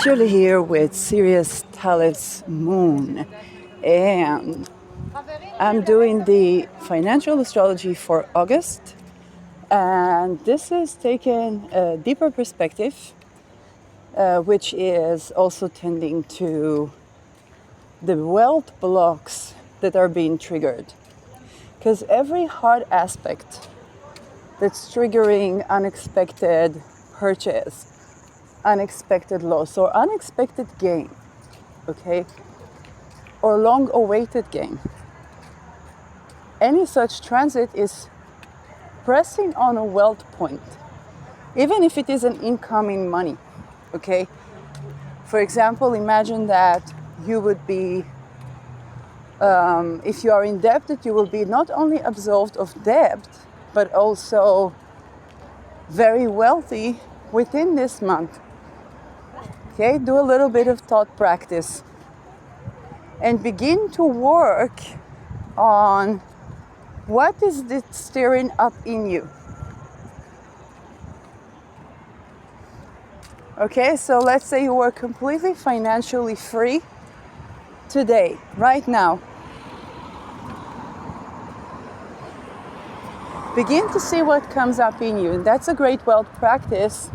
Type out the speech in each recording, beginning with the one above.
actually here with Sirius Talis Moon, and I'm doing the financial astrology for August, and this is taking a deeper perspective, which is also tending to the wealth blocks that are being triggered. Because every hard aspect that's triggering unexpected purchase, unexpected loss, or unexpected gain, okay, or long-awaited gain, any such transit is pressing on a wealth point, even if it is an incoming money, okay? For example, imagine that you would be, if you are indebted, you will be not only absolved of debt, but also very wealthy within this month. Okay, do a little bit of thought practice and begin to work on what is this stirring up in you. Okay, so let's say you were completely financially free today, right now. Begin to see what comes up in you, and that's a great wealth practice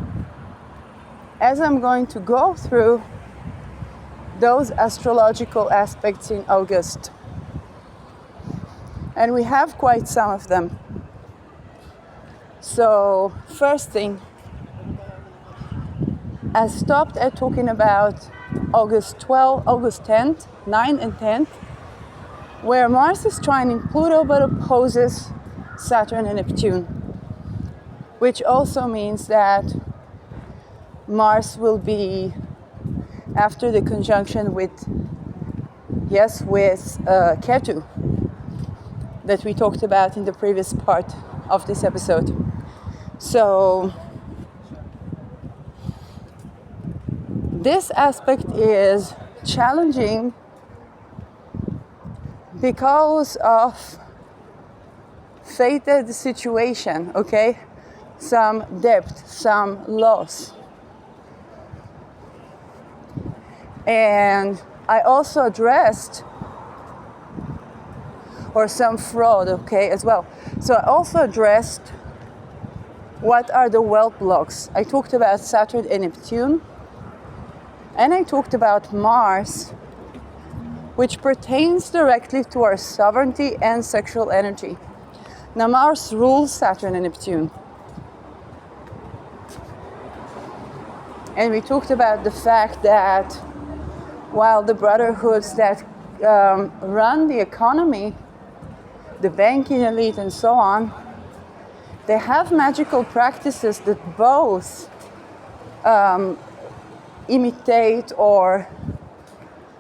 as I'm going to go through those astrological aspects in August. And we have quite some of them. So, first thing, I stopped at talking about August 10th, 9th and 10th, where Mars is trining Pluto but opposes Saturn and Neptune, which also means that Mars will be, after the conjunction with Ketu that we talked about in the previous part of this episode. So this aspect is challenging because of fated situation, okay? Some debt, some loss. And I also addressed, or some fraud, okay, as well. So I also addressed what are the wealth blocks. I talked about Saturn and Neptune, and I talked about Mars, which pertains directly to our sovereignty and sexual energy. Now, Mars rules Saturn and Neptune. And we talked about the fact that while the brotherhoods that run the economy, the banking elite and so on, they have magical practices that both imitate or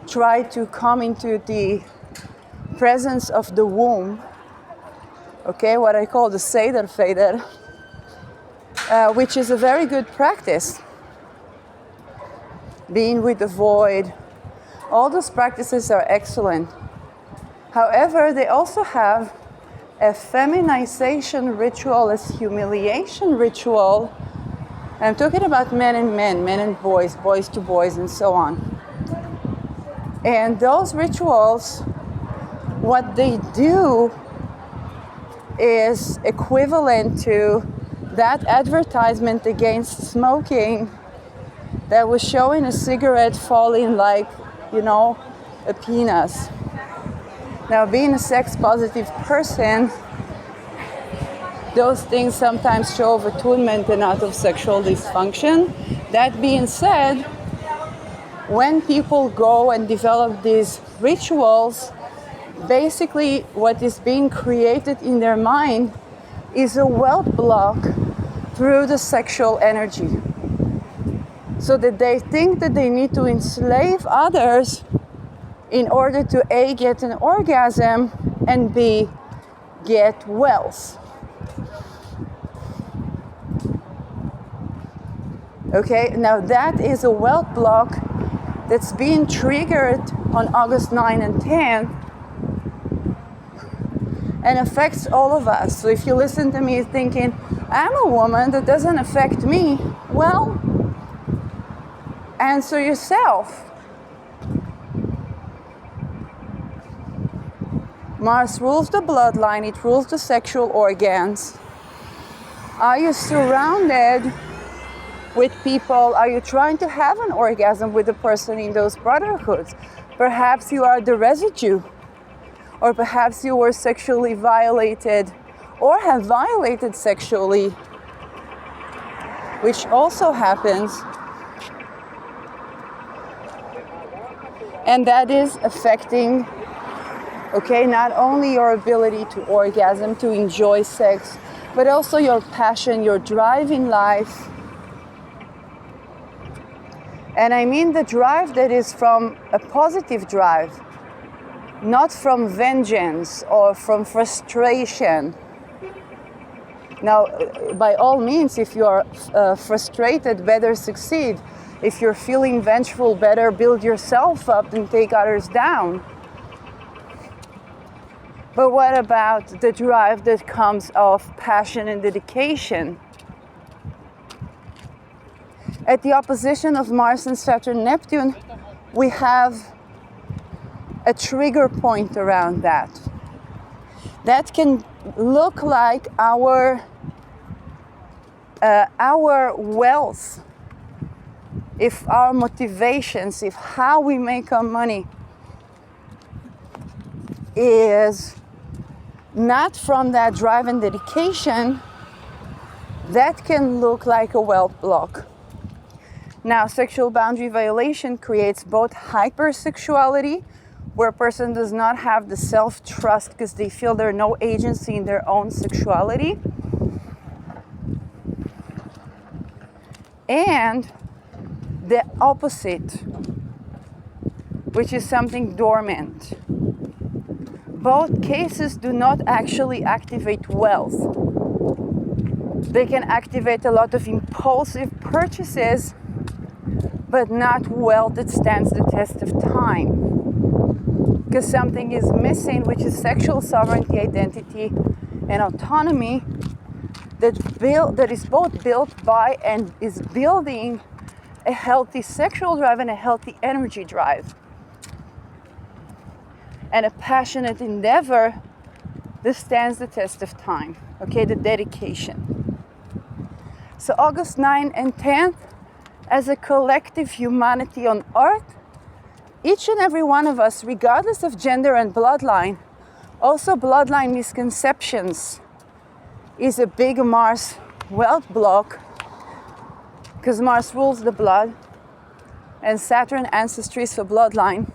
try to come into the presence of the womb, okay, what I call the Seder Fader, which is a very good practice. Being with the void, all those practices are excellent. However, they also have a feminization ritual, a humiliation ritual. I'm talking about men and men, men and boys, boys to boys, and so on. And those rituals, what they do is equivalent to that advertisement against smoking that was showing a cigarette falling like, a penis. Now, being a sex-positive person, those things sometimes show of attunement and not of sexual dysfunction. That being said, when people go and develop these rituals, basically what is being created in their mind is a wealth block through the sexual energy. So that they think that they need to enslave others in order to A, get an orgasm, and B, get wealth. Okay, now that is a wealth block that's being triggered on August 9 and 10 and affects all of us. So if you listen to me thinking, I'm a woman, that doesn't affect me, well, Answer yourself. Mars rules the bloodline, it rules the sexual organs. Are you surrounded with people? Are you trying to have an orgasm with a person in those brotherhoods? Perhaps you are the residue, or perhaps you were sexually violated or have violated sexually, which also happens. And that is affecting, okay, not only your ability to orgasm, to enjoy sex, but also your passion, your drive in life. And I mean the drive that is from a positive drive, not from vengeance or from frustration. Now, by all means, if you're frustrated, better succeed. If you're feeling vengeful, better build yourself up and take others down. But what about the drive that comes of passion and dedication? At the opposition of Mars and Saturn, Neptune, we have a trigger point around that. That can look like our wealth, if our motivations, if how we make our money is not from that drive and dedication, that can look like a wealth block. Now, sexual boundary violation creates both hypersexuality, where a person does not have the self-trust because they feel there's no agency in their own sexuality, and the opposite, which is something dormant. Both cases do not actually activate wealth. They can activate a lot of impulsive purchases, but not wealth that stands the test of time. Because something is missing, which is sexual sovereignty, identity, and autonomy, that is both built by and is building a healthy sexual drive and a healthy energy drive. And a passionate endeavor that stands the test of time. Okay, the dedication. So August 9th and 10th, as a collective humanity on Earth, each and every one of us, regardless of gender and bloodline, also bloodline misconceptions, is a big Mars wealth block, because Mars rules the blood and Saturn ancestry is for bloodline.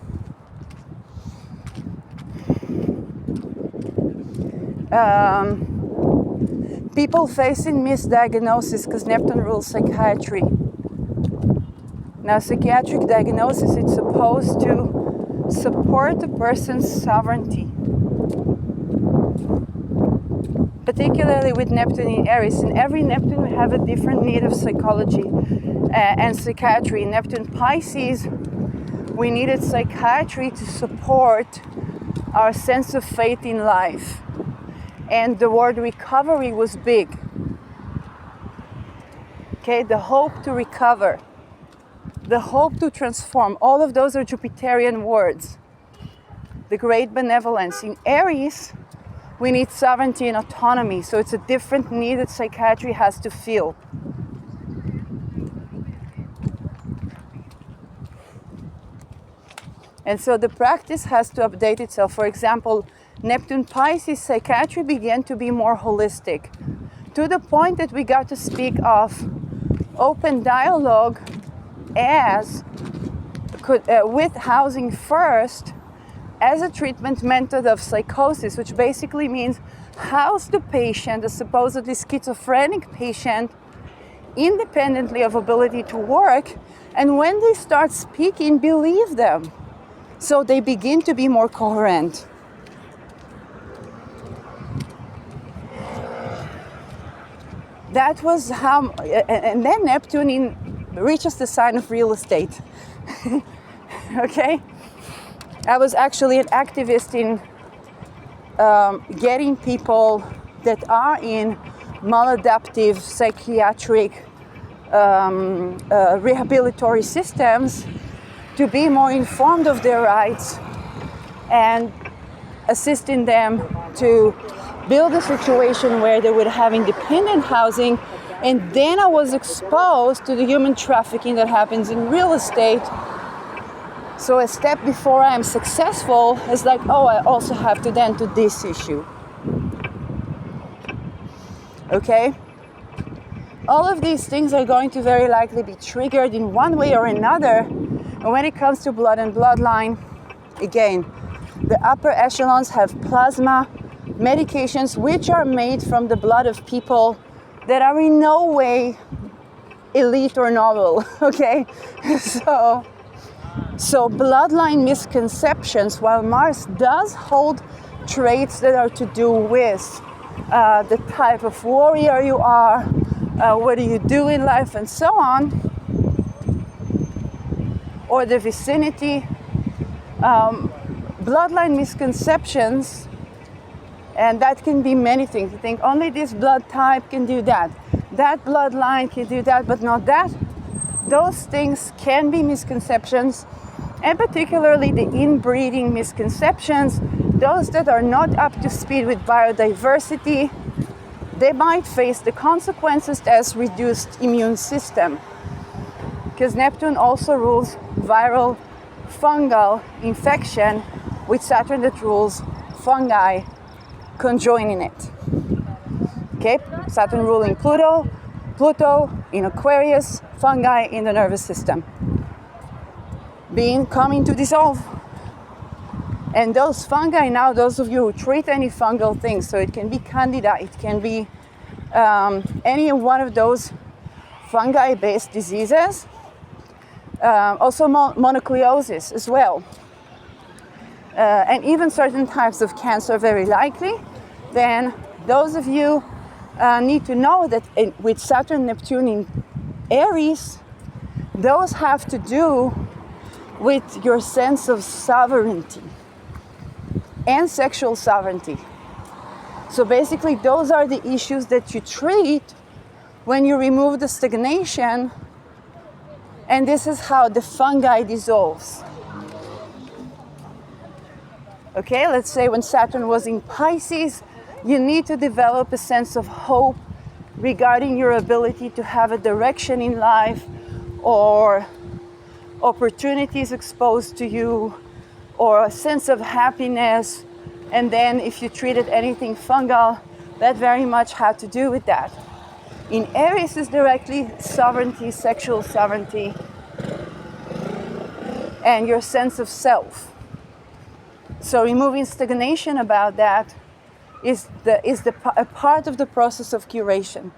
People facing misdiagnosis because Neptune rules psychiatry. Now, psychiatric diagnosis, it's supposed to support a person's sovereignty. Particularly with Neptune in Aries. In every Neptune, we have a different need of psychology and psychiatry. In Neptune Pisces, we needed psychiatry to support our sense of faith in life. And the word recovery was big. Okay, the hope to recover, the hope to transform, all of those are Jupiterian words. The great benevolence. In Aries, we need sovereignty and autonomy, so it's a different need that psychiatry has to feel. And so the practice has to update itself. For example, Neptune Pisces psychiatry began to be more holistic, to the point that we got to speak of open dialogue as with housing first as a treatment method of psychosis, which basically means house the patient, a supposedly schizophrenic patient, independently of ability to work, and when they start speaking, believe them, so they begin to be more coherent. That was how, and then Neptune reaches the sign of real estate. Okay? I was actually an activist in getting people that are in maladaptive psychiatric rehabilitory systems to be more informed of their rights and assisting them to build a situation where they would have independent housing. And then I was exposed to the human trafficking that happens in real estate. So a step before I am successful is like, oh, I also have to then do this issue. Okay? All of these things are going to very likely be triggered in one way or another. And when it comes to blood and bloodline, again, the upper echelons have plasma medications which are made from the blood of people that are in no way elite or noble, okay? So bloodline misconceptions, while Mars does hold traits that are to do with the type of warrior you are, what do you do in life and so on, or the vicinity, bloodline misconceptions, and that can be many things. You think only this blood type can do that, that bloodline can do that, but not that. Those things can be misconceptions, and particularly the inbreeding misconceptions, those that are not up to speed with biodiversity, they might face the consequences as reduced immune system. Because Neptune also rules viral fungal infection, with Saturn that rules fungi conjoining it. Okay, Saturn ruling Pluto, Pluto in Aquarius, fungi in the nervous system, coming to dissolve. And those fungi now, those of you who treat any fungal things, so it can be candida, it can be any one of those fungi-based diseases, also mononucleosis as well, and even certain types of cancer very likely, then those of you need to know that with Saturn, Neptune in Aries, those have to do with your sense of sovereignty and sexual sovereignty. So basically, those are the issues that you treat when you remove the stagnation, and this is how the fungi dissolves. Okay, let's say when Saturn was in Pisces, you need to develop a sense of hope regarding your ability to have a direction in life, or opportunities exposed to you, or a sense of happiness. And then if you treated anything fungal, that very much had to do with that. In Aries is directly sovereignty, sexual sovereignty, and your sense of self. So removing stagnation about that is a part of the process of curation.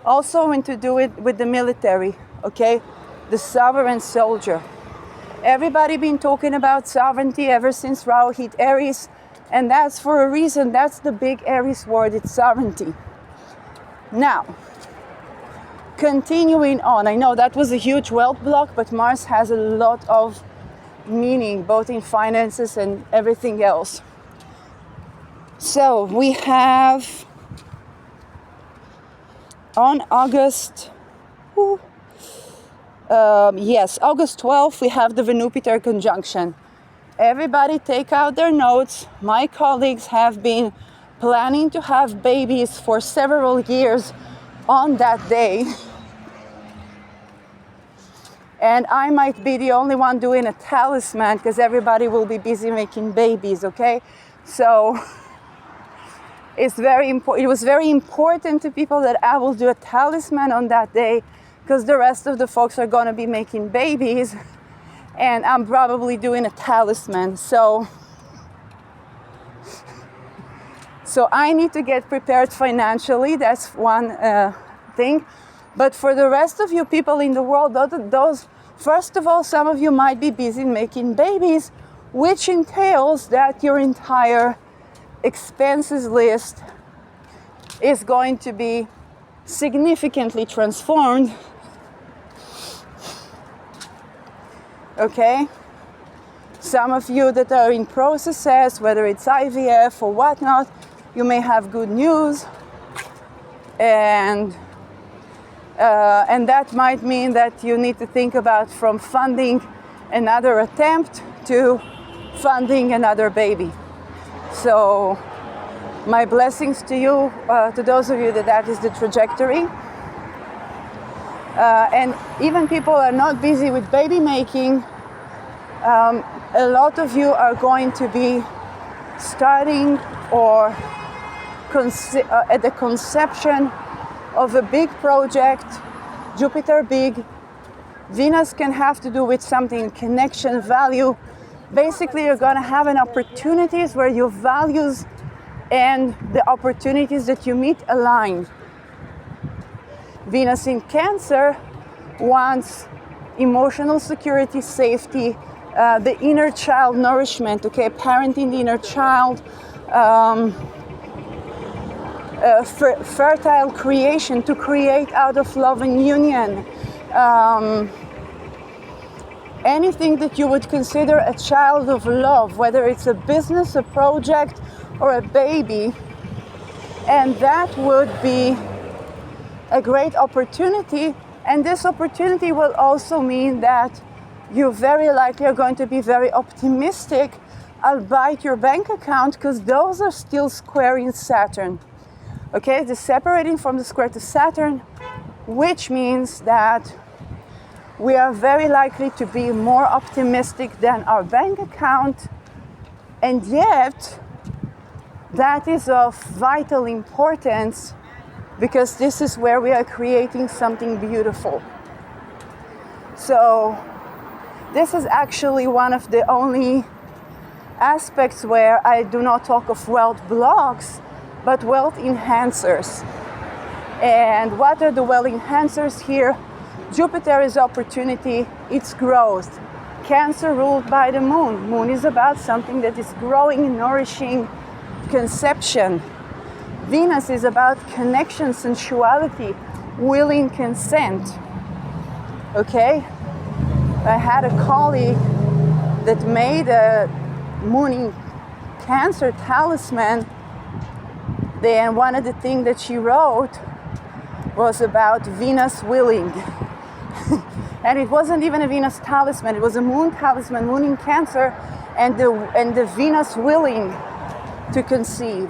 Also, when to do it with the military, okay? The sovereign soldier. Everybody been talking about sovereignty ever since Rahu hit Aries, and that's for a reason. That's the big Aries word, it's sovereignty. Now, continuing on, I know that was a huge wealth block, but Mars has a lot of meaning, both in finances and everything else. So we have on August, August 12th, we have the Venupiter conjunction. Everybody take out their notes. My colleagues have been planning to have babies for several years on that day. And I might be the only one doing a talisman because everybody will be busy making babies, okay? So it was very important to people that I will do a talisman on that day, because the rest of the folks are going to be making babies, and I'm probably doing a talisman. So I need to get prepared financially. That's one thing. But for the rest of you people in the world, first of all, some of you might be busy making babies, which entails that your entire expenses list is going to be significantly transformed. Okay? Some of you that are in processes, whether it's IVF or whatnot, you may have good news. And that might mean that you need to think about from funding another attempt to funding another baby. So my blessings to you, to those of you that is the trajectory. And even people are not busy with baby making, a lot of you are going to be starting or at the conception of a big project. Jupiter big, Venus can have to do with something, connection, value. Basically, you're going to have an opportunities where your values and the opportunities that you meet align. Venus in Cancer wants emotional security, safety, the inner child nourishment, okay, parenting the inner child, fertile creation, to create out of love and union. Anything that you would consider a child of love, whether it's a business, a project, or a baby, and that would be a great opportunity. And this opportunity will also mean that you very likely are going to be very optimistic about your bank account, because those are still square in Saturn. Okay, the separating from the square to Saturn, which means that we are very likely to be more optimistic than our bank account, and yet that is of vital importance, because this is where we are creating something beautiful. So this is actually one of the only aspects where I do not talk of wealth blocks, but wealth enhancers. And what are the wealth enhancers here? Jupiter is opportunity, it's growth. Cancer ruled by the moon. Moon is about something that is growing, nourishing, conception. Venus is about connection, sensuality, willing consent. Okay? I had a colleague that made a moon in Cancer talisman. Then one of the things that she wrote was about Venus willing. And it wasn't even a Venus talisman, it was a moon talisman, moon in Cancer, and the Venus willing to conceive.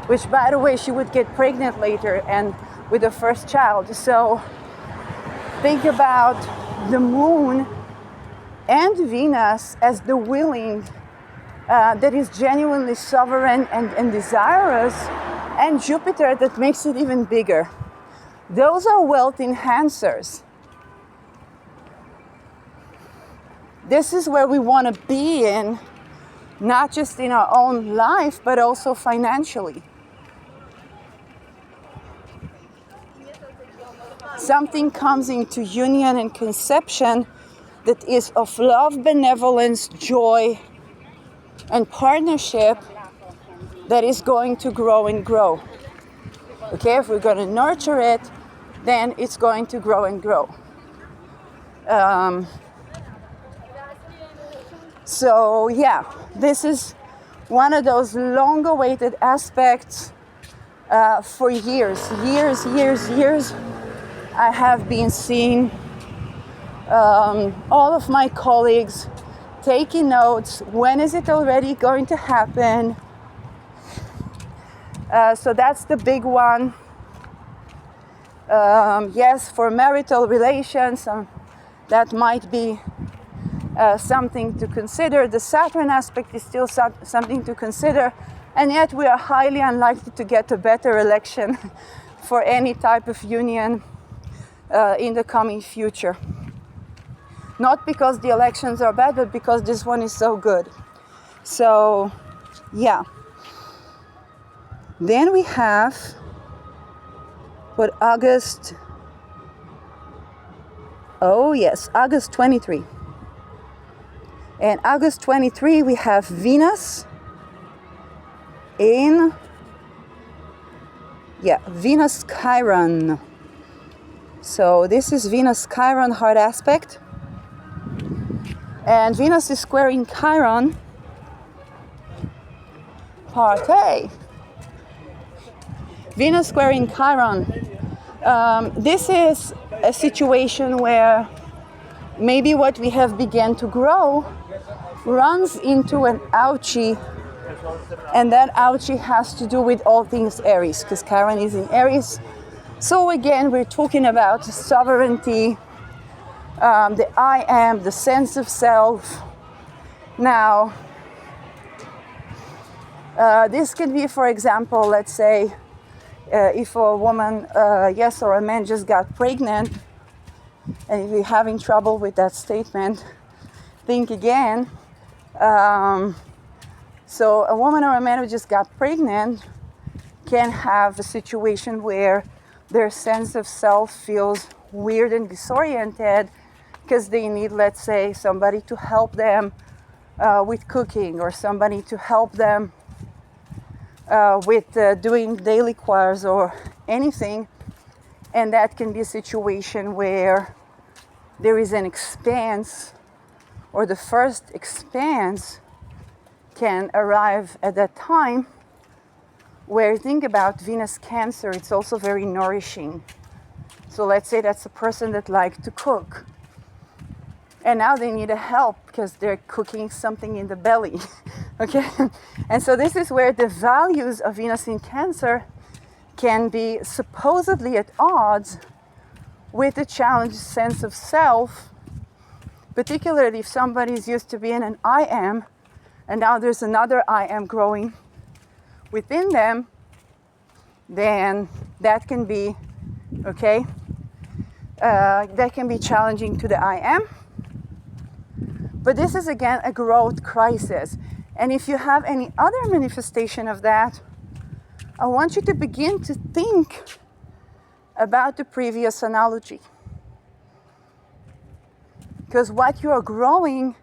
Which, by the way, she would get pregnant later and with the first child. So think about the moon and Venus as the willing that is genuinely sovereign and desirous, and Jupiter that makes it even bigger. Those are wealth enhancers. This is where we want to be in, not just in our own life, but also financially. Something comes into union and conception that is of love, benevolence, joy, and partnership that is going to grow and grow. Okay, if we're going to nurture it, then it's going to grow and grow. So yeah, this is one of those long-awaited aspects for years. I have been seeing all of my colleagues taking notes. When is it already going to happen? So that's the big one. Yes, for marital relations, that might be something to consider. The Saturn aspect is still something to consider, and yet we are highly unlikely to get a better election for any type of union in the coming future. Not because the elections are bad, but because this one is so good. So, yeah. Then we have August 23. And August 23, we have Venus in, Venus Chiron. So this is Venus Chiron hard aspect. And Venus is squaring Chiron, part A. Venus squaring Chiron. This is a situation where maybe what we have begun to grow runs into an ouchie, and that ouchie has to do with all things Aries, because Chiron is in Aries. So again, we're talking about sovereignty, the I am, the sense of self. Now, this could be, for example, let's say, if a woman, yes, or a man just got pregnant, and if you're having trouble with that statement, think again. So a woman or a man who just got pregnant can have a situation where their sense of self feels weird and disoriented because they need, let's say, somebody to help them with cooking, or somebody to help them with doing daily chores or anything. And that can be a situation where there is an expanse, or the first expanse can arrive at that time, where, think about Venus Cancer, it's also very nourishing. So let's say that's a person that likes to cook, and now they need a help because they're cooking something in the belly. Okay? And so this is where the values of Venus in Cancer can be supposedly at odds with the challenged sense of self, particularly if somebody's used to being an I am, and now there's another I am growing within them, then that can be, okay, that can be challenging to the I am. But this is, again, a growth crisis. And if you have any other manifestation of that, I want you to begin to think about the previous analogy. Because what you are growing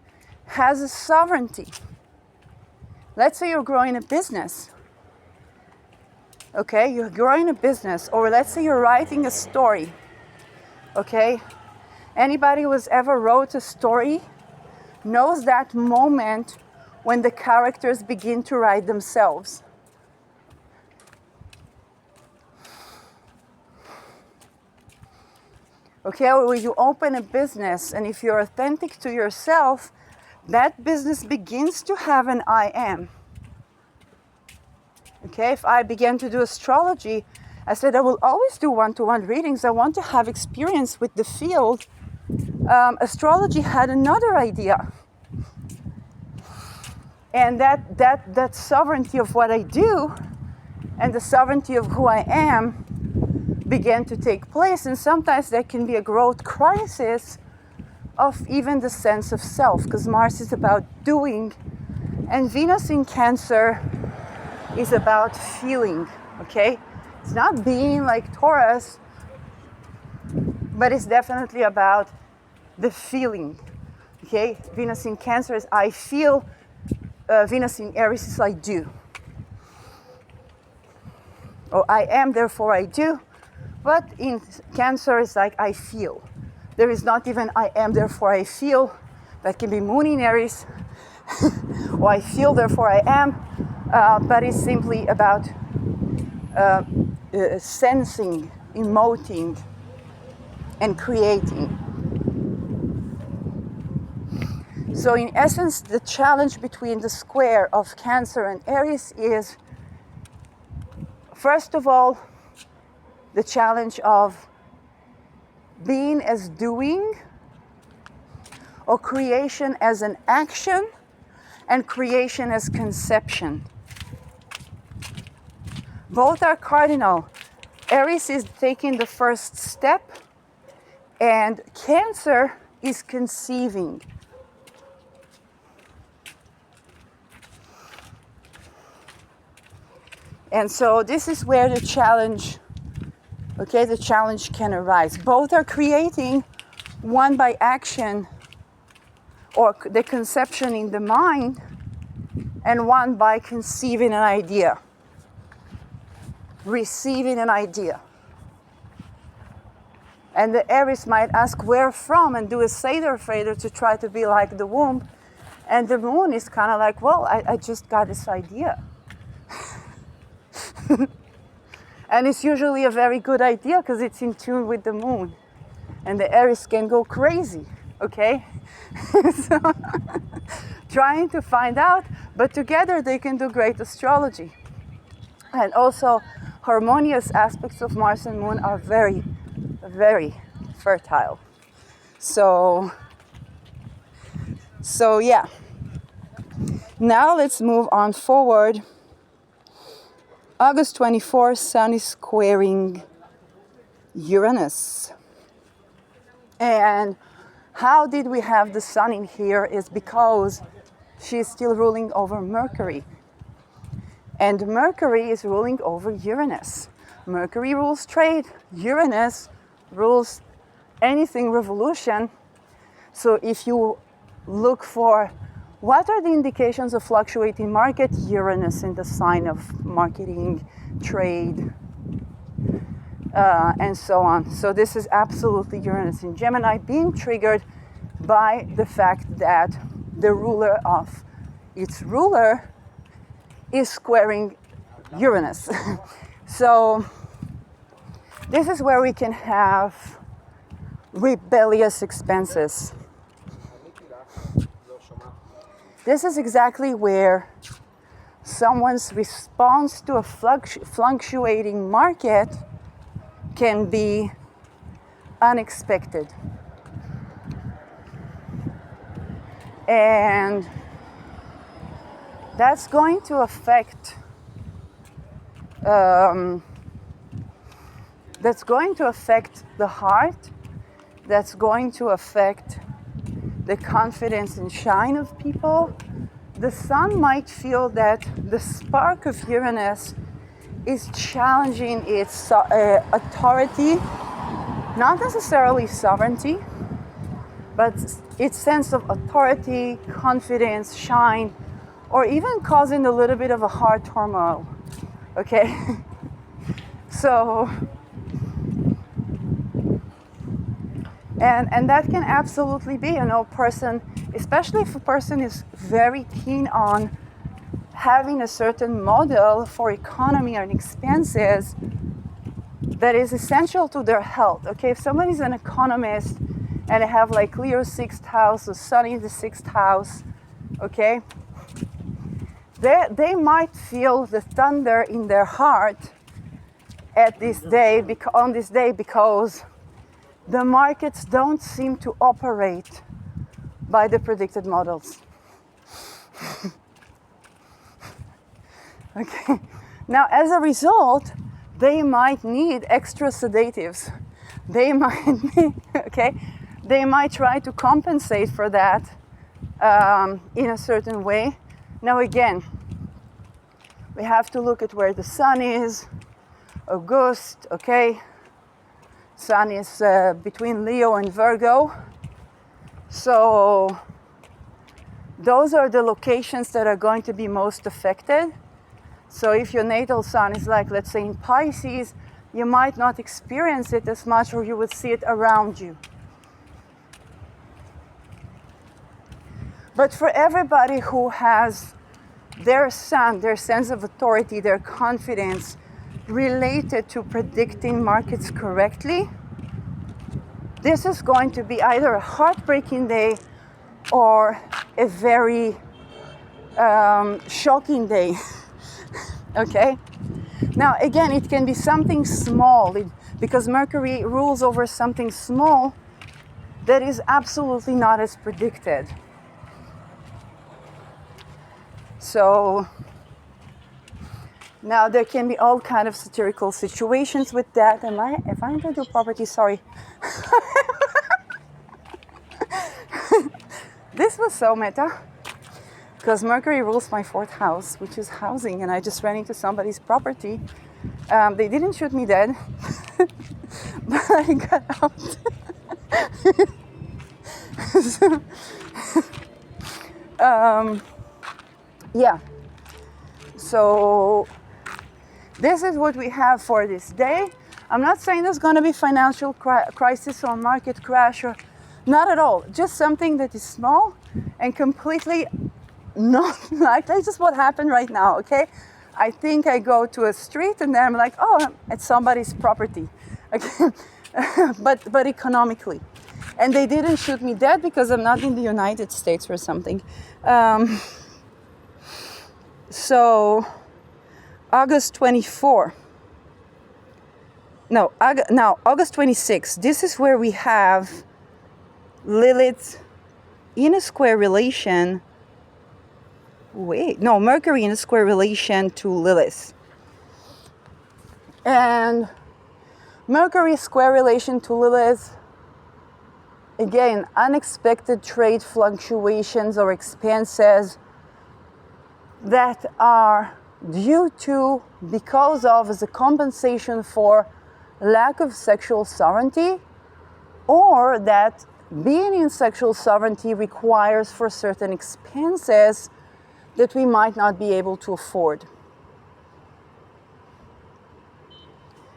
has a sovereignty. Let's say you're growing a business. Okay, you're growing a business, or let's say you're writing a story. Okay, anybody who has ever wrote a story knows that moment when the characters begin to write themselves. Okay, or when you open a business, and if you're authentic to yourself, that business begins to have an I am. Okay, if I began to do astrology, I said I will always do one-to-one readings. I want to have experience with the field. Astrology had another idea. And that sovereignty of what I do and the sovereignty of who I am began to take place. And sometimes there can be a growth crisis of even the sense of self, because Mars is about doing, and Venus in Cancer is about feeling, okay? It's not being like Taurus, but it's definitely about the feeling, okay? Venus in Cancer is I feel, Venus in Aries is I do. Or I am, therefore I do. But in Cancer, it's like I feel. There is not even I am, therefore I feel. That can be Moon in Aries. Or I feel, therefore I am. But it's simply about sensing, emoting, and creating. So in essence, the challenge between the square of Cancer and Aries is, first of all, the challenge of being as doing, or creation as an action, and creation as conception. Both are cardinal. Aries is taking the first step, and Cancer is conceiving. And so this is where the challenge, okay, the challenge can arise. Both are creating, one by action, or the conception in the mind, and one by conceiving an idea, receiving an idea. And the Aries might ask where from and do a Seder fader to try to be like the womb. And the Moon is kind of like, well, I just got this idea. And it's usually a very good idea because it's in tune with the moon. And the Aries can go crazy, okay? So, trying to find out, but together they can do great astrology. And also, harmonious aspects of Mars and Moon are very, very fertile. So yeah. Now let's move on forward. August 24th, Sun is squaring Uranus. And how did we have the Sun in here is because she's still ruling over Mercury. And Mercury is ruling over Uranus. Mercury rules trade. Uranus rules anything revolution. So if you look for what are the indications of fluctuating market, Uranus in the sign of marketing, trade, and so on. So this is absolutely Uranus in Gemini being triggered by the fact that the ruler of its ruler is squaring Uranus. So this is where we can have rebellious expenses. This is exactly where someone's response to a fluctuating market can be unexpected. And that's going to affect the heart, that's going to affect the confidence and shine of people. The Sun might feel that the spark of Uranus is challenging its authority, not necessarily sovereignty, but its sense of authority, confidence, shine, or even causing a little bit of a heart turmoil, okay? So, and that can absolutely be, person, especially if a person is very keen on having a certain model for economy and expenses that is essential to their health, okay? If somebody is an economist and they have like Leo 6th house or Sun in the 6th house, okay? They might feel the thunder in their heart at this day, on this day, because the markets don't seem to operate by the predicted models. Okay. Now, as a result, they might need extra sedatives. They might need, okay, they might try to compensate for that in a certain way. Now, again, we have to look at where the Sun is. August, okay. Sun is between Leo and Virgo. So those are the locations that are going to be most affected. So if your natal Sun is like, let's say in Pisces, you might not experience it as much, or you would see it around you. But for everybody who has their Sun, their sense of authority, their confidence related to predicting markets correctly, this is going to be either a heartbreaking day or a very shocking day. Okay? Now, again, it can be something small, because Mercury rules over something small that is absolutely not as predicted. So now there can be all kind of satirical situations with that. If I enter your property, sorry. This was so meta, because Mercury rules my 4th house, which is housing, and I just ran into somebody's property. They didn't shoot me dead, but I got out. So, yeah. So this is what we have for this day. I'm not saying there's going to be financial crisis or market crash, or not at all. Just something that is small and completely not likely. Just what happened right now, okay? I think I go to a street and then I'm like, oh, it's somebody's property. but economically. And they didn't shoot me dead because I'm not in the United States or something. So August 24. No, now August 26. This is where we have Lilith in a square relation. Mercury in a square relation to Lilith. And Mercury square relation to Lilith, again, unexpected trade fluctuations or expenses that are due to, because of, as a compensation for lack of sexual sovereignty, or that being in sexual sovereignty requires for certain expenses that we might not be able to afford.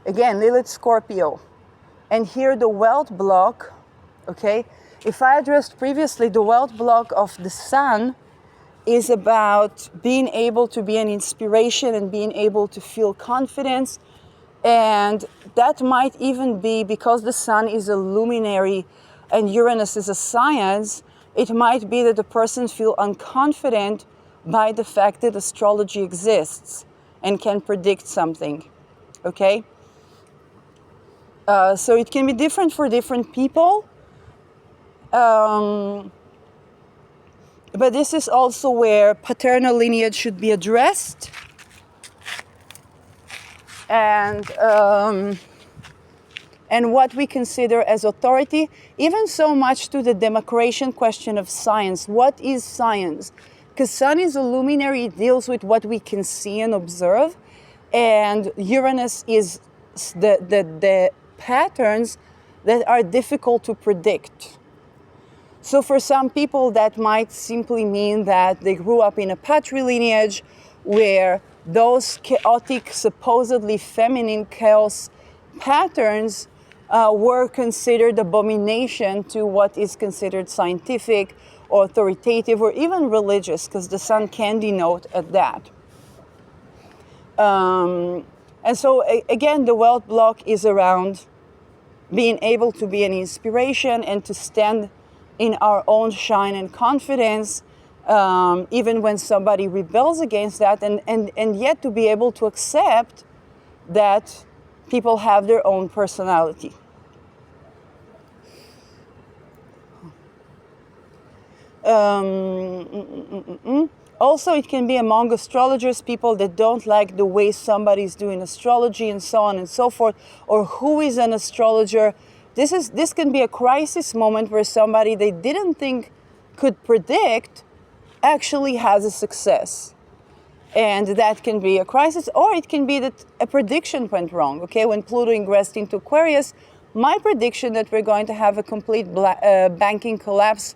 Again, Lilith Scorpio. And here the wealth block, okay? If I addressed previously, the wealth block of the sun is about being able to be an inspiration and being able to feel confidence. And that might even be because the sun is a luminary and Uranus is a science, it might be that the person feels unconfident by the fact that astrology exists and can predict something, okay? So it can be different for different people. But this is also where paternal lineage should be addressed. And what we consider as authority, even so much to the democration question of science. What is science? Because sun is a luminary, it deals with what we can see and observe, and Uranus is the patterns that are difficult to predict. So for some people that might simply mean that they grew up in a patrilineage where those chaotic, supposedly feminine chaos patterns were considered abomination to what is considered scientific or authoritative or even religious, because the sun can denote at that. And so again, the wealth block is around being able to be an inspiration and to stand in our own shine and confidence, even when somebody rebels against that, and yet to be able to accept that people have their own personality. Also, it can be among astrologers, people that don't like the way somebody's doing astrology and so on and so forth, or who is an astrologer. This can be a crisis moment where somebody they didn't think could predict actually has a success. And that can be a crisis, or it can be that a prediction went wrong. Okay, when Pluto ingressed into Aquarius, my prediction that we're going to have a complete banking collapse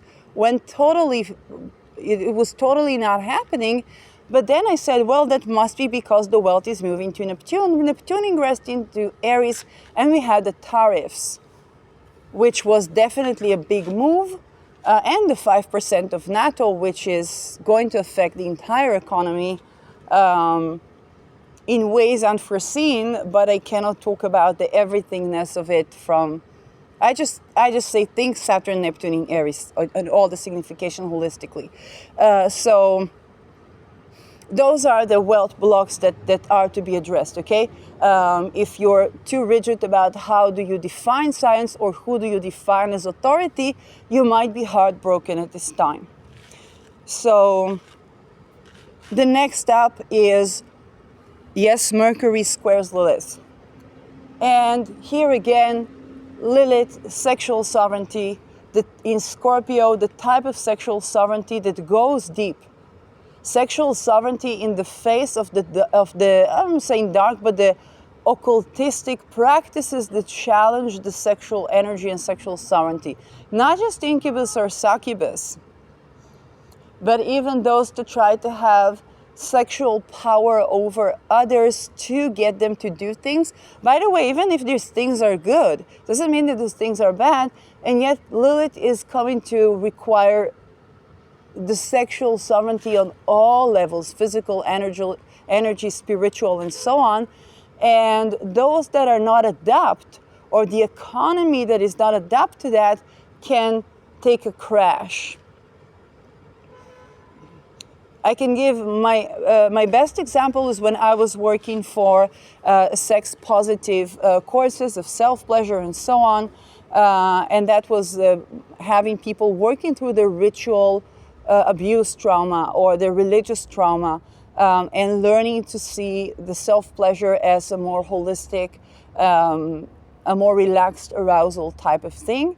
it was totally not happening. But then I said, well, that must be because the wealth is moving to Neptune. Neptune ingressed into Aries, and we had the tariffs, which was definitely a big move, and the 5% of NATO, which is going to affect the entire economy in ways unforeseen, but I cannot talk about the everythingness of it from... I just say think Saturn, Neptune in Aries, and all the signification holistically. So those are the wealth blocks that are to be addressed, okay? If you're too rigid about how do you define science or who do you define as authority, you might be heartbroken at this time. So the next up is, yes, Mercury squares Lilith. And here again, Lilith, sexual sovereignty, in Scorpio, the type of sexual sovereignty that goes deep. Sexual sovereignty in the face of the I'm saying dark, but the occultistic practices that challenge the sexual energy and sexual sovereignty. Not just incubus or succubus, but even those to try to have sexual power over others to get them to do things. By the way, even if these things are good, doesn't mean that those things are bad, and yet Lilith is coming to require the sexual sovereignty on all levels, physical, energy, spiritual, and so on. And those that are not adapt, or the economy that is not adapt to that, can take a crash. I can give my best example is when I was working for sex positive courses of self pleasure and so on, and that was having people working through their ritual abuse trauma or their religious trauma, and learning to see the self pleasure as a more holistic, a more relaxed arousal type of thing.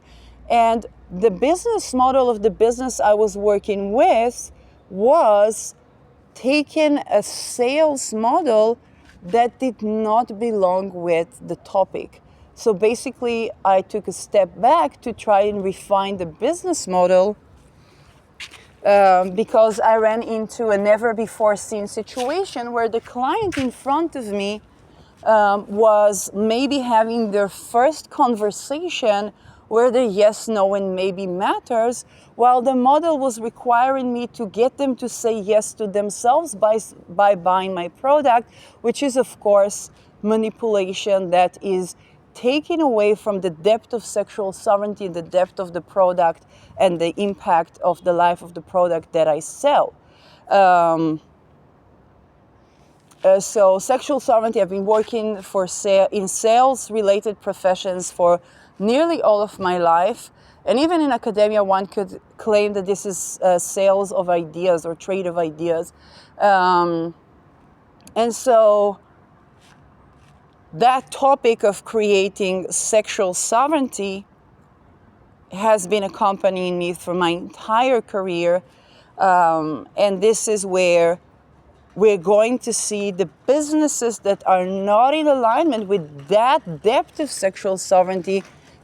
And the business model of the business I was working with was taking a sales model that did not belong with the topic. So basically, I took a step back to try and refine the business model, because I ran into a never before seen situation where the client in front of me was maybe having their first conversation where the yes, no, and maybe matters, while the model was requiring me to get them to say yes to themselves by buying my product, which is, of course, manipulation that is taking away from the depth of sexual sovereignty, the depth of the product, and the impact of the life of the product that I sell. So sexual sovereignty, I've been working in sales-related professions for nearly all of my life. And even in academia, one could claim that this is sales of ideas or trade of ideas. And so that topic of creating sexual sovereignty has been accompanying me through my entire career. And this is where we're going to see the businesses that are not in alignment with that depth of sexual sovereignty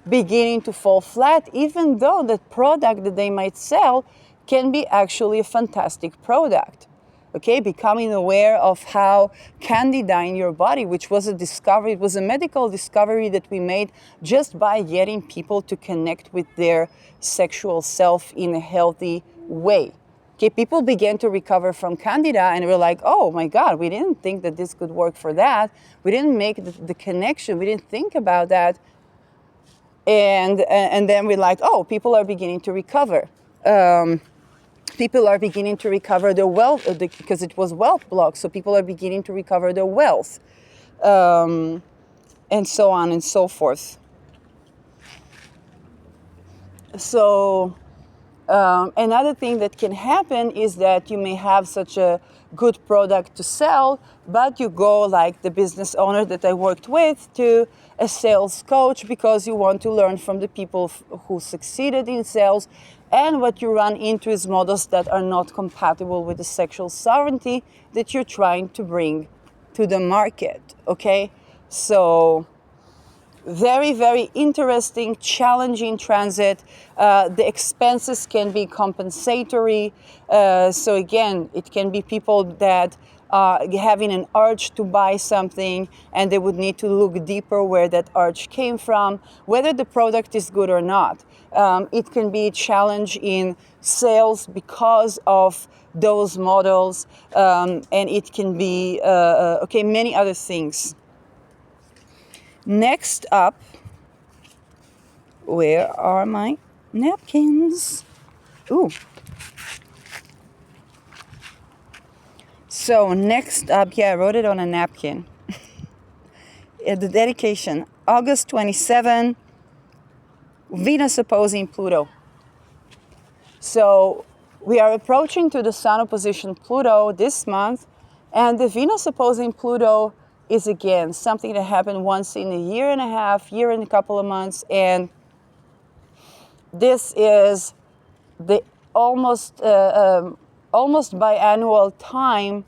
beginning to fall flat, even though the product that they might sell can be actually a fantastic product. Okay, becoming aware of how candida in your body, which was a discovery, it was a medical discovery that we made just by getting people to connect with their sexual self in a healthy way. Okay, people began to recover from candida and were like, oh my God, we didn't think that this could work for that. We didn't make the connection. We didn't think about that. And then we're like, oh, people are beginning to recover. People are beginning to recover their wealth, because it was wealth blocked. So people are beginning to recover their wealth, and so on and so forth. So another thing that can happen is that you may have such a good product to sell, but you go, like the business owner that I worked with, to a sales coach because you want to learn from the people who succeeded in sales. And what you run into is models that are not compatible with the sexual sovereignty that you're trying to bring to the market, okay? So very, very interesting, challenging transit. The expenses can be compensatory. So again, it can be people that are having an urge to buy something and they would need to look deeper where that urge came from, whether the product is good or not. It can be a challenge in sales because of those models, and it can be, many other things. Next up, where are my napkins? Ooh. So next up, I wrote it on a napkin. The dedication, August 27, Venus opposing Pluto. So we are approaching to the Sun opposition Pluto this month, and the Venus opposing Pluto is again something that happened once in a year and a half, year and a couple of months, and this is the almost biannual time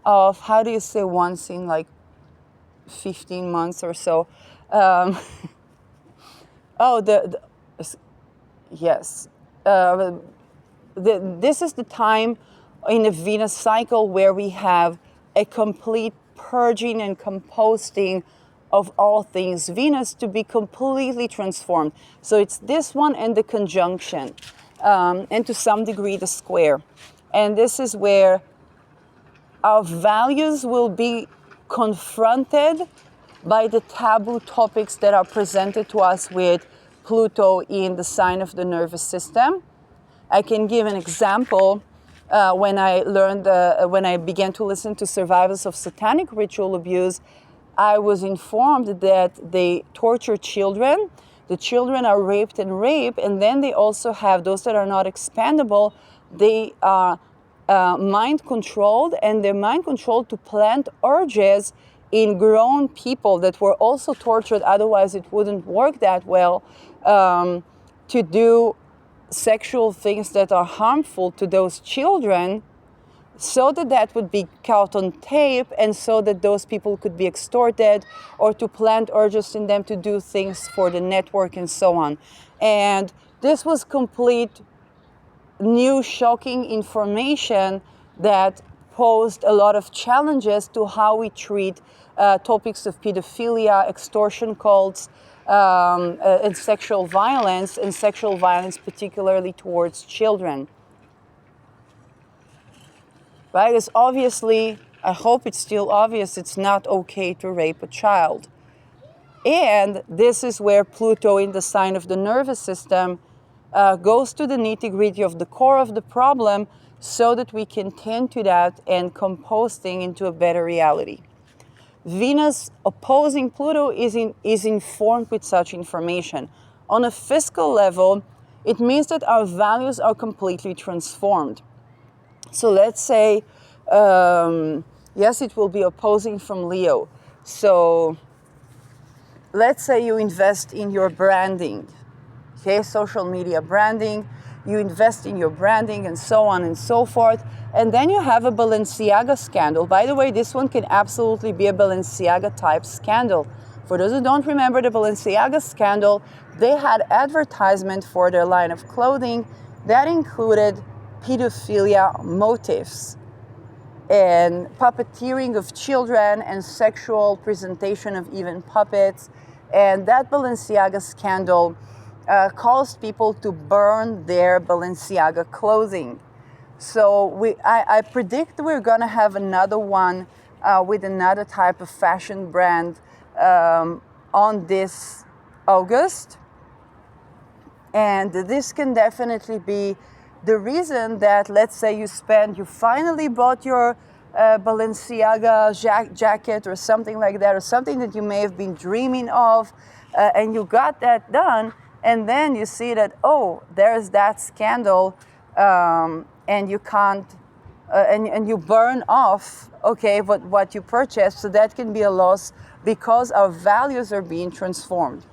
of, how do you say once in like 15 months or so? Yes. This is the time in the Venus cycle where we have a complete purging and composting of all things Venus to be completely transformed. So it's this one and the conjunction, and to some degree the square. And this is where our values will be confronted by the taboo topics that are presented to us with Pluto in the sign of the nervous system. I can give an example. When I began to listen to survivors of satanic ritual abuse, I was informed that they torture children. The children are raped, and then they also have those that are not expandable. They are mind controlled, and they're mind controlled to plant urges in grown people that were also tortured, otherwise it wouldn't work that well, to do sexual things that are harmful to those children, so that would be caught on tape, and so that those people could be extorted, or to plant urges in them to do things for the network and so on. And this was complete new shocking information that posed a lot of challenges to how we treat topics of pedophilia, extortion cults, and sexual violence particularly towards children. Right? It's obviously, I hope it's still obvious, it's not okay to rape a child. And this is where Pluto in the sign of the nervous system goes to the nitty-gritty of the core of the problem, so that we can tend to that and compose things into a better reality. Venus opposing Pluto is informed with such information. On a fiscal level, it means that our values are completely transformed. So let's say, yes, it will be opposing from Leo. So let's say you invest in your branding, okay, social media branding, you invest in your branding and so on and so forth, and then you have a Balenciaga scandal. By the way, this one can absolutely be a Balenciaga type scandal. For those who don't remember the Balenciaga scandal, they had advertisement for their line of clothing that included pedophilia motifs and puppeteering of children and sexual presentation of even puppets. And that Balenciaga scandal caused people to burn their Balenciaga clothing. So I predict we're going to have another one with another type of fashion brand on this August. And this can definitely be the reason that, let's say you finally bought your Balenciaga jacket or something like that, or something that you may have been dreaming of, and you got that done, and then you see that, oh, there's that scandal, and you can't, and you burn off, okay, what you purchased. So that can be a loss because our values are being transformed.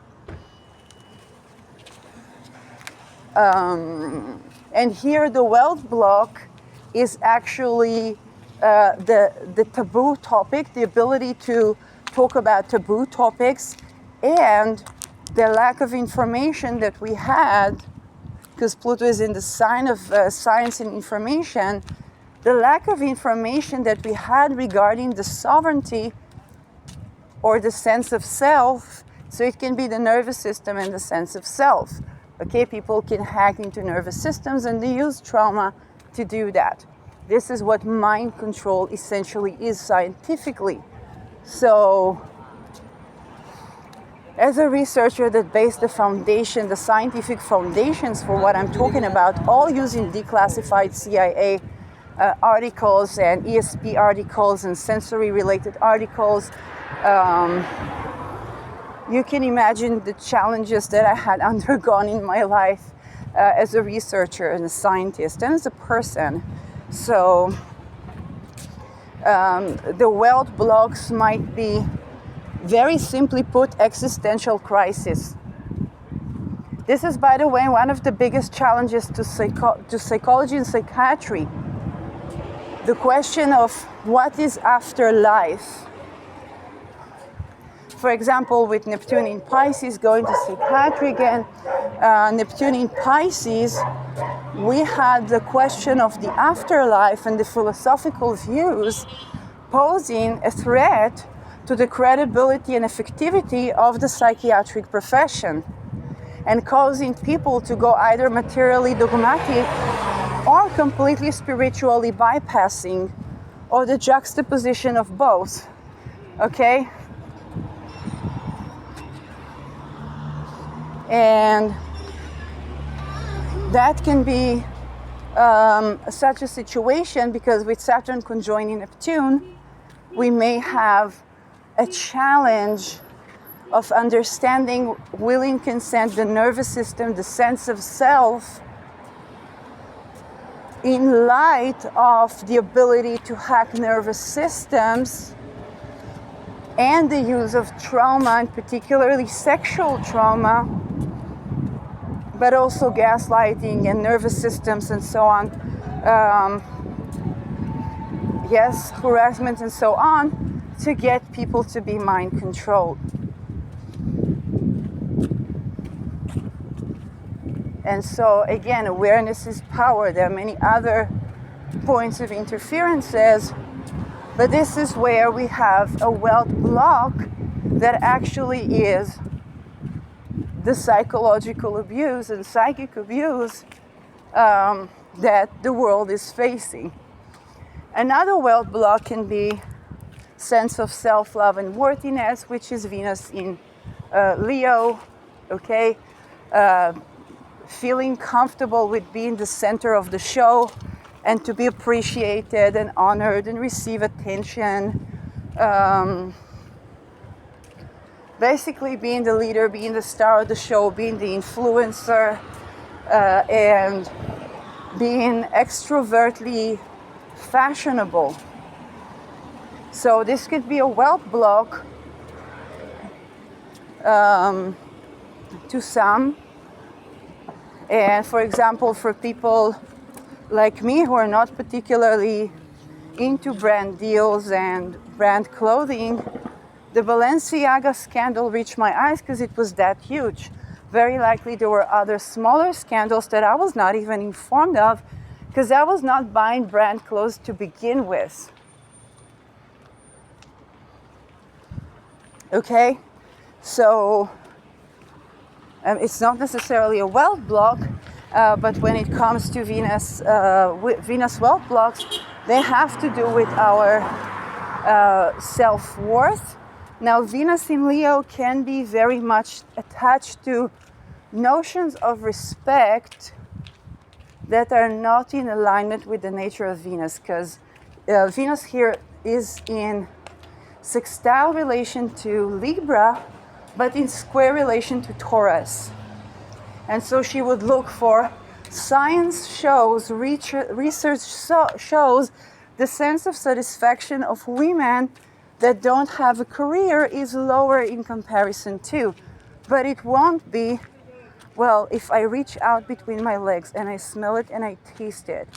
And here the wealth block is actually the taboo topic, the ability to talk about taboo topics, and the lack of information that we had, because Pluto is in the sign of science and information, the lack of information that we had regarding the sovereignty or the sense of self. So it can be the nervous system and the sense of self. Okay, people can hack into nervous systems, and they use trauma to do that. This is what mind control essentially is scientifically. So, as a researcher that based the scientific foundations for what I'm talking about, all using declassified CIA articles and ESP articles and sensory-related articles, you can imagine the challenges that I had undergone in my life as a researcher and a scientist and as a person. So the wealth blocks might be, very simply put, existential crisis. This is, by the way, one of the biggest challenges to psychology and psychiatry. The question of what is after life. For example, with Neptune in Pisces, going to psychiatry again, Neptune in Pisces, we had the question of the afterlife and the philosophical views posing a threat to the credibility and effectivity of the psychiatric profession, and causing people to go either materially dogmatic or completely spiritually bypassing or the juxtaposition of both, okay? And that can be such a situation because with Saturn conjoining Neptune, we may have a challenge of understanding willing consent, the nervous system, the sense of self, in light of the ability to hack nervous systems and the use of trauma, and particularly sexual trauma, but also gaslighting and nervous systems and so on. Yes, harassment and so on, to get people to be mind controlled. And so again, awareness is power. There are many other points of interferences, but this is where we have a wealth block that actually is the psychological abuse and psychic abuse that the world is facing. Another wealth block can be sense of self-love and worthiness, which is Venus in Leo, okay? Feeling comfortable with being the center of the show and to be appreciated and honored and receive attention. Basically being the leader, being the star of the show, being the influencer, and being extrovertly fashionable. So this could be a wealth block to some. And for example, for people like me who are not particularly into brand deals and brand clothing, the Balenciaga scandal reached my eyes because it was that huge. Very likely there were other smaller scandals that I was not even informed of because I was not buying brand clothes to begin with. Okay, so it's not necessarily a wealth block, but when it comes to Venus wealth blocks, they have to do with our self-worth. Now, Venus in Leo can be very much attached to notions of respect that are not in alignment with the nature of Venus, because Venus here is in sextile relation to Libra, but in square relation to Taurus. And so she would look for science shows, research shows the sense of satisfaction of women that don't have a career is lower in comparison to. But it won't be, well, if I reach out between my legs and I smell it and I taste it,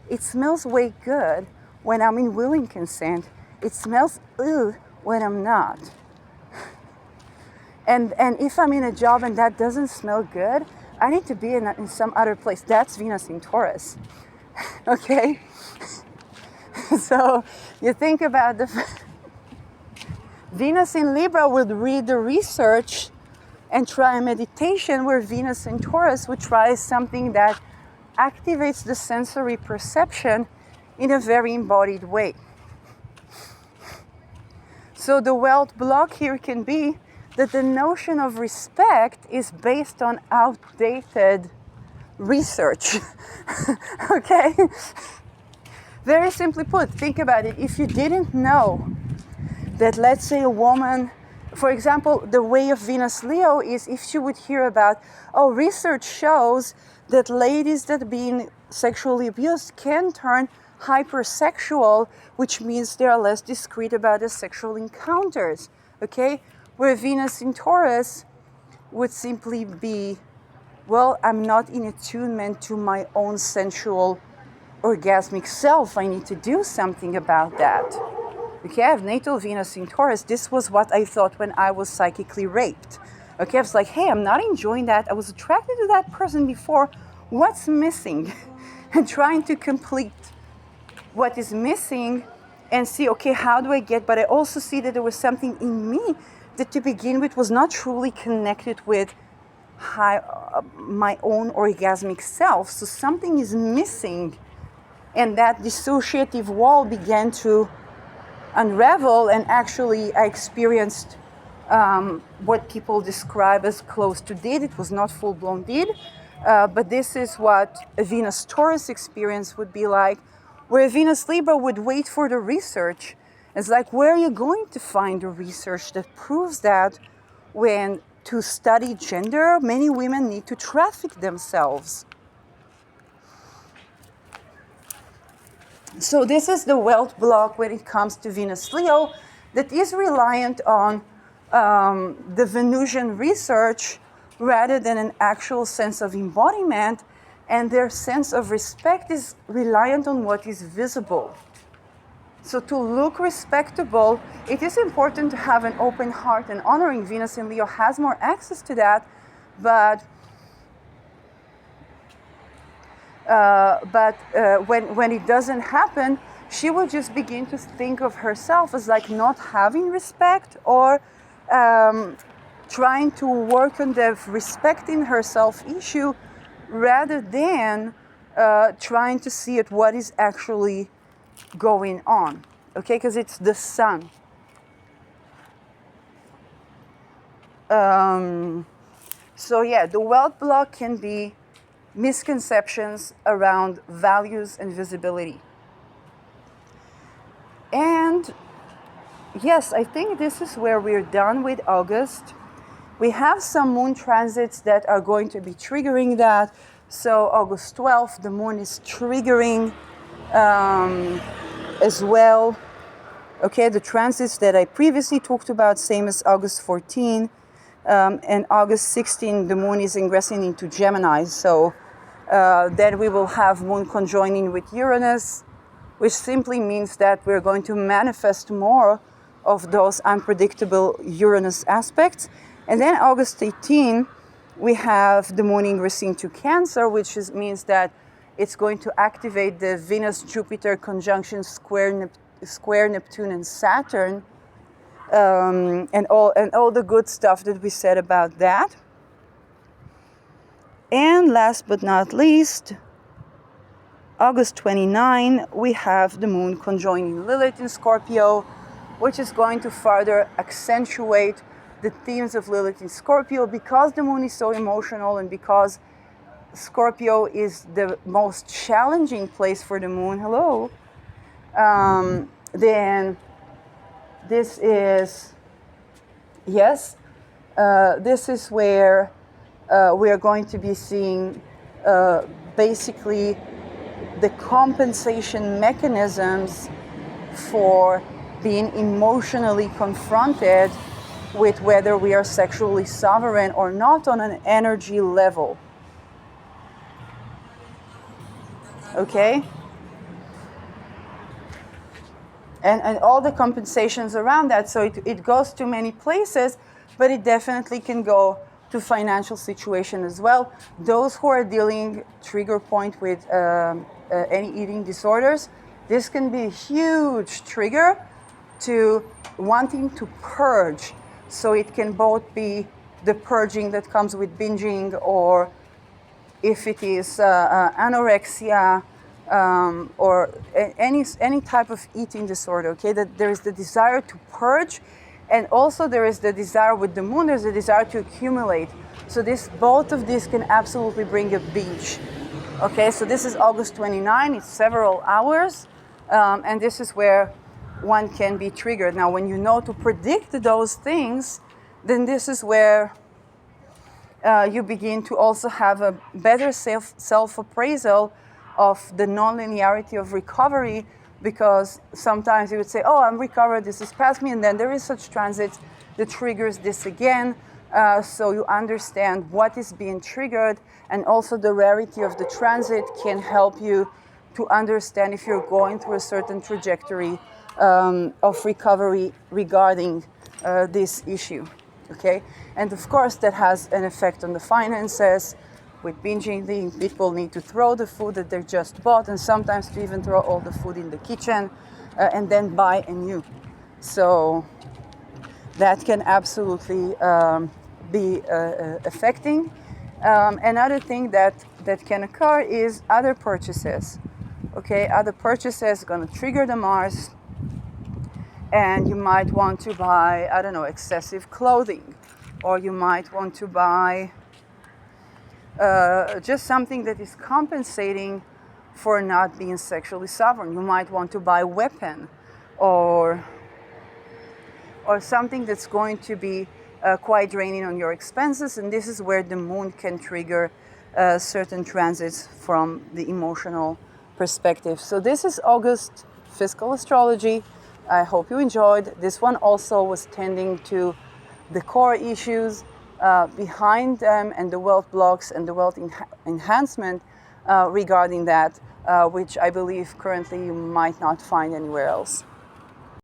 it smells way good when I'm in willing consent. It smells ugh when I'm not. And if I'm in a job and that doesn't smell good, I need to be in some other place. That's Venus in Taurus. Okay? So you think about the Venus in Libra would read the research and try a meditation, where Venus in Taurus would try something that activates the sensory perception in a very embodied way. So the wealth block here can be that the notion of respect is based on outdated research. Okay? Very simply put, think about it. If you didn't know that, let's say, a woman, for example, the way of Venus Leo is if she would hear about, oh, research shows that ladies that are being sexually abused can turn hypersexual, which means they are less discreet about their sexual encounters, okay? Where Venus in Taurus would simply be, well, I'm not in attunement to my own sensual orgasmic self. I need to do something about that. Okay, I have natal Venus in Taurus. This was what I thought when I was psychically raped. Okay, I was like, hey, I'm not enjoying that. I was attracted to that person before. What's missing? And trying to complete what is missing and see, okay, how do I get? But I also see that there was something in me that to begin with was not truly connected with my own orgasmic self. So something is missing. and that dissociative wall began to unravel, and actually I experienced what people describe as close to deed. It was not full-blown deed, but this is what a Venus-Taurus experience would be like, where a Venus-Libra would wait for the research. It's like, where are you going to find the research that proves that when to study gender, many women need to traffic themselves? So this is the wealth block when it comes to Venus Leo that is reliant on the Venusian research rather than an actual sense of embodiment, and their sense of respect is reliant on what is visible. So to look respectable, it is important to have an open heart, and honoring Venus in Leo has more access to that, but when it doesn't happen, she will just begin to think of herself as like not having respect, or trying to work on the respecting herself issue rather than trying to see at what is actually going on, okay? Because it's the sun. So yeah, the wealth block can be misconceptions around values and visibility. And yes, I think this is where we're done with August. We have some moon transits that are going to be triggering that. So August 12th, the moon is triggering as well. Okay, the transits that I previously talked about, same as August 14. And August 16, the moon is ingressing into Gemini. So then we will have moon conjoining with Uranus, which simply means that we're going to manifest more of those unpredictable Uranus aspects. And then August 18, we have the moon ingressing to Cancer, which means that it's going to activate the Venus-Jupiter conjunction square Neptune and Saturn, and all the good stuff that we said about that. And last but not least, August 29, we have the moon conjoining Lilith in Scorpio, which is going to further accentuate the themes of Lilith in Scorpio, because the moon is so emotional and because Scorpio is the most challenging place for the moon. Hello. Then this is, yes, this is where we are going to be seeing basically the compensation mechanisms for being emotionally confronted with whether we are sexually sovereign or not on an energy level. Okay? And all the compensations around that. So it goes to many places, but it definitely can go to financial situation as well. Those who are dealing, trigger point, with any eating disorders, this can be a huge trigger to wanting to purge. So it can both be the purging that comes with binging, or if it is anorexia, or any type of eating disorder, okay? That there is the desire to purge, and also there is the desire with the moon, there's the desire to accumulate. So both of these can absolutely bring a binge. Okay, so this is August 29, it's several hours, and this is where one can be triggered. Now, when you know to predict those things, then this is where you begin to also have a better self-appraisal of the non-linearity of recovery, because sometimes you would say, oh, I'm recovered, this is past me, and then there is such transit that triggers this again. So you understand what is being triggered, and also the rarity of the transit can help you to understand if you're going through a certain trajectory of recovery regarding this issue, okay? And of course, that has an effect on the finances. With binging, people need to throw the food that they just bought, and sometimes to even throw all the food in the kitchen and then buy anew. So that can absolutely be affecting. Another thing that can occur is other purchases. Okay, other purchases going to trigger the Mars, and you might want to buy, I don't know, excessive clothing, or you might want to buy just something that is compensating for not being sexually sovereign. You might want to buy a weapon, or something that's going to be quite draining on your expenses, and this is where the moon can trigger certain transits from the emotional perspective. So this is August fiscal astrology. I hope you enjoyed. This one also was tending to the core issues behind them and the wealth blocks and the wealth enhancement regarding that, which I believe currently you might not find anywhere else.